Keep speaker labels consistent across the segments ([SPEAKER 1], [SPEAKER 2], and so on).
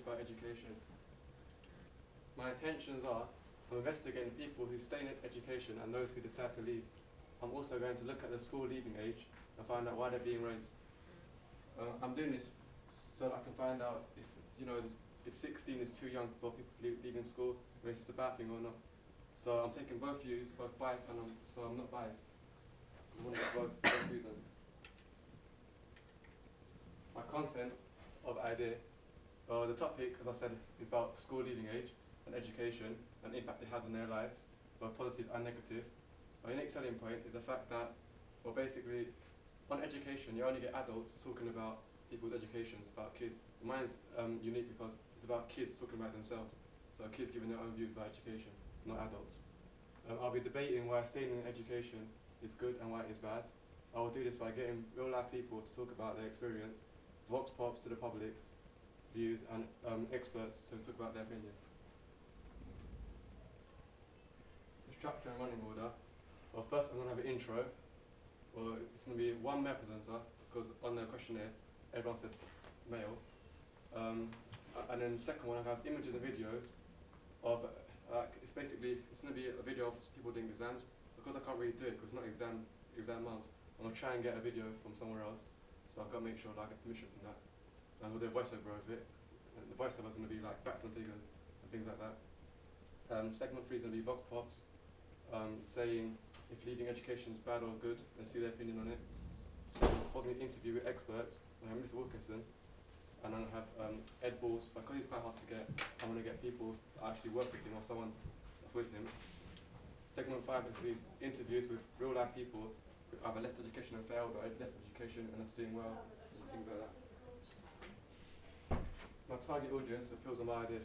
[SPEAKER 1] about education. My intentions are, I'm investigating people who stay in education and those who decide to leave. I'm also going to look at the school leaving age and find out why they're being raised. I'm doing this so that I can find out if, if 16 is too young for people to leaving school, whether it's a bad thing or not. So I'm taking both views, both biased and so I'm not biased. I want to get both views on. My content of idea, the topic, as I said, is about school leaving age and education and the impact it has on their lives, both positive and negative. My unique selling point is the fact that, well, basically, on education, you only get adults talking about people's educations, about kids. Mine's unique because it's about kids talking about themselves. So kids giving their own views about education, not adults. I'll be debating why staying in education is good and why it is bad. I will do this by getting real life people to talk about their experience, vox pops to the public's views, and experts to talk about their opinion. The structure and running order. Well, first I'm going to have an intro. Well, it's going to be one male presenter, because on the questionnaire, everyone said male. And then the second one, I have images and videos of, it's going to be a video of people doing exams. Because I can't really do it, because it's not exam months, I'm going to try and get a video from somewhere else. So I've got to make sure that I get permission from that. And we'll do a voiceover of it. And the voiceover is going to be like facts and figures and things like that. Segment 3 is going to be vox pops, saying if leaving education is bad or good, and see their opinion on it. Segment 4 is going to be interview with experts. I have Mr. Wilkinson, and I'm going to have Ed Balls. Because he's quite hard to get, I'm going to get people that actually work with him or someone that's with him. Segment 5 is going to be interviews with real life people who either left education and failed or left education and are doing well, and things like that. My target audience appeals on my idea,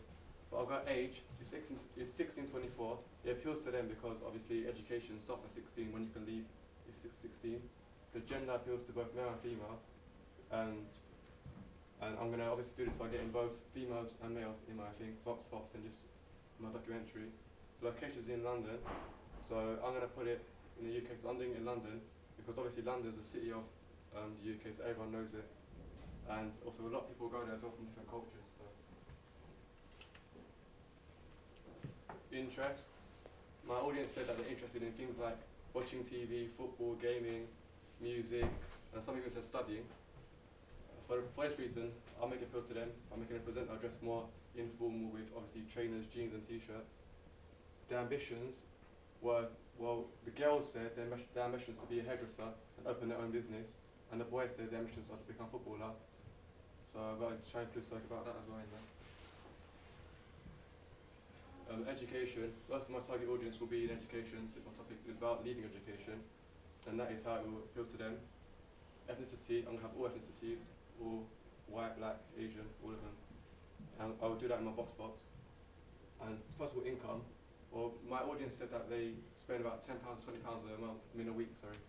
[SPEAKER 1] but I've got age, it's 16-24. It appeals to them because obviously education starts at 16, when you can leave is 16. The gender appeals to both male and female, and I'm going to obviously do this by getting both females and males in my thing, vox pops and just my documentary. Locations in London, so I'm going to put it in the UK, so I'm doing it in London, because obviously London is the city of the UK, so everyone knows it. And also a lot of people go there as well from different cultures. So. Interest. My audience said that they're interested in things like watching TV, football, gaming, music, and some even said studying. For this reason, I'll make it appeal to them. I'm making a presenter dress more informal with obviously trainers, jeans and t-shirts. Their ambitions were, well, the girls said their ambitions to be a hairdresser and open their own business, and the boys said their ambitions are to become a footballer. So I've got to try and include something about that as well in there. Education, most of my target audience will be in education, since my topic is about leaving education, and that is how it will appeal to them. Ethnicity, I'm going to have all ethnicities, all white, black, Asian, all of them. And I will do that in my vox pops. And possible income, well, my audience said that they spend about £10, £20 a month, a week, sorry.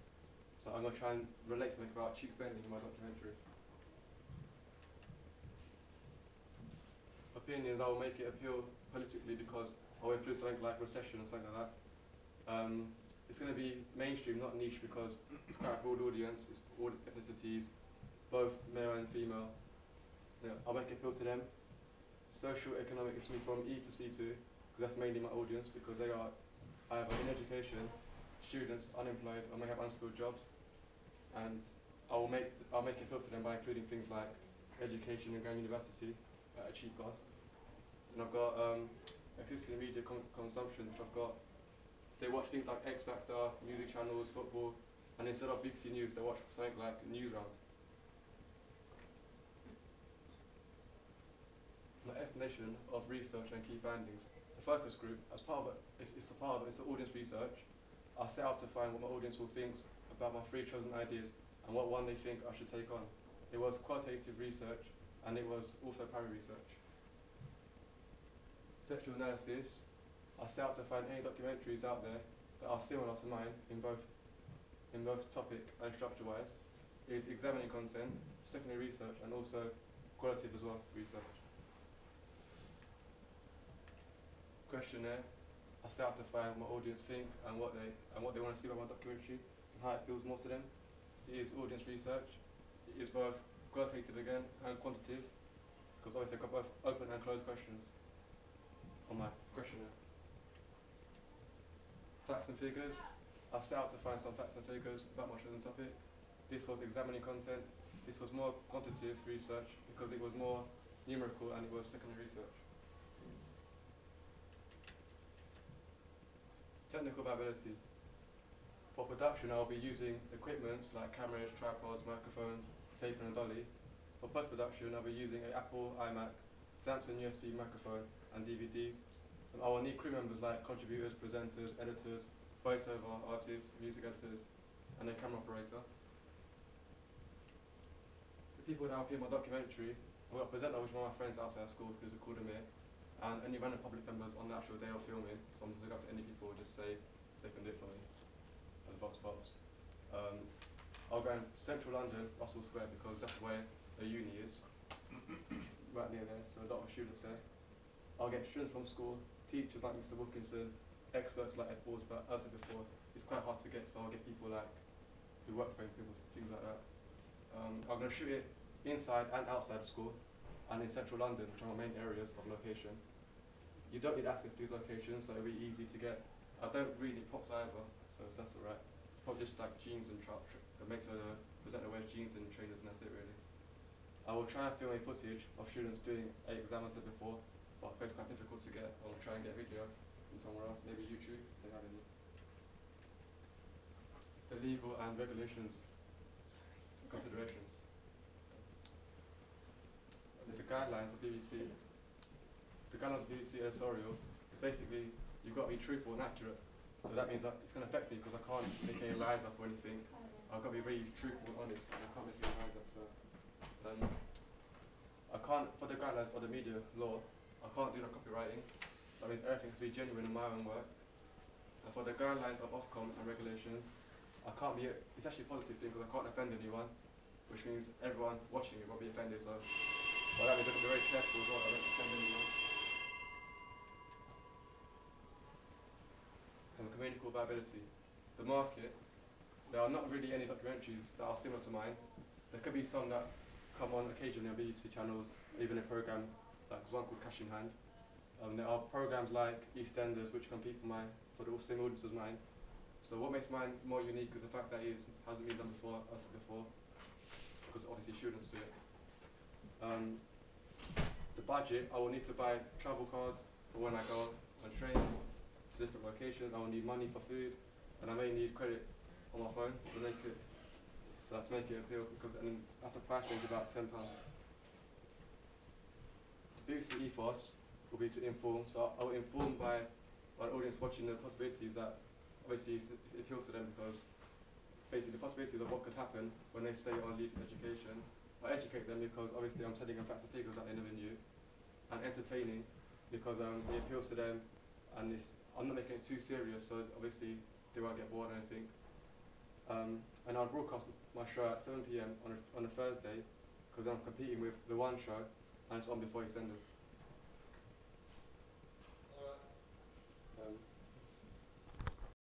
[SPEAKER 1] So I'm going to try and relate something about cheap spending in my documentary. Opinions, I will make it appeal politically because I will include something like recession or something like that. It's going to be mainstream, not niche, because it's quite a broad audience, it's all ethnicities, both male and female. Yeah, I'll make it appeal to them. Social economic is from E to C2, because that's mainly my audience, because they are either in education, students, unemployed, or may have unskilled jobs. And I'll make it appeal to them by including things like education and going to university at a cheap cost. And I've got existing media consumption, which I've got. They watch things like X Factor, music channels, football, and instead of BBC News, they watch something like Newsround. My explanation of research and key findings. The focus group, as part of it, it's an audience research. I set out to find what my audience will think about my 3 chosen ideas and what one they think I should take on. It was qualitative research, and it was also primary research. Sexual analysis, I set out to find any documentaries out there that are similar to mine in both topic and structure-wise. It's examining content, secondary research, and also qualitative as well, research. Questionnaire, I set out to find what my audience think and what they want to see about my documentary and how it feels more to them. It is audience research. It is both qualitative again and quantitative. because obviously I've got both open and closed questions on my questionnaire. Facts and figures. I set out to find some facts and figures about my chosen topic. This was examining content. This was more quantitative research because it was more numerical and it was secondary research. Technical viability. For production, I'll be using equipment like cameras, tripods, microphones, tape and a dolly. For post-production, I'll be using an Apple iMac, Samsung USB microphone and DVDs. And I will need crew members like contributors, presenters, editors, voiceover artists, music editors, and a camera operator. The people that will appear in my documentary, I'm going to present that with one of my friends outside school who's a Kudamir, and any random public members on the actual day of filming. So I'm going to go up to any people and just say they can do it for me, as vox pops. I'll go in central London, Russell Square, because that's where the uni is, right near there, so a lot of students there. I'll get students from school, teachers like Mr. Wilkinson, experts like Ed Balls, but as I said before, it's quite hard to get, so I'll get people like who work for him, people, things like that. I'm going to shoot it inside and outside of school, and in central London, which are my main areas of location. You don't need access to these locations, so it'll be easy to get. I don't really need props either, so that's alright. Probably just like jeans and make sure the presenter wears jeans and trainers, and that's it really. I will try and film a footage of students doing an exam as I said before, but it's quite difficult to get. I will try and get a video from somewhere else, maybe YouTube, if they have any. The legal and regulations considerations. The guidelines of BBC. The guidelines of BBC editorial, basically, you've got to be truthful and accurate. So that means that it's going to affect me because I can't make any lies up or anything. I've got to be really truthful and honest. I can't make any lies up. So I can't, for the guidelines of the media law, I can't do no copywriting. That means everything has to be genuine in my own work. And for the guidelines of Ofcom and regulations, I can't be. It's actually a positive thing because I can't offend anyone, which means everyone watching it will be offended. So, well, that means I've got to be very careful as well. I don't offend anyone. And communicable viability. The market. There are not really any documentaries that are similar to mine. There could be some that come on occasionally on BBC channels, even a program like one called Cash in Hand. There are programs like EastEnders which compete for the same audience as mine. So what makes mine more unique is the fact that it hasn't been done before, as I said before, because obviously students do it. The budget, I will need to buy travel cards for when I go on trains to different locations. I will need money for food, and I may need credit on my phone to make it appeal, because that's a price range of about £10. The BBC ethos will be to inform, so I will inform by the audience watching the possibilities that obviously it appeals to them, because basically the possibilities of what could happen when they stay on leave education. I educate them because obviously I'm telling them facts and figures that they never knew, and entertaining because it appeals to them, and I'm not making it too serious, so obviously they won't get bored or anything. And I'll broadcast my show at 7 PM on a Thursday, because I'm competing with the One show, and it's on before EastEnders.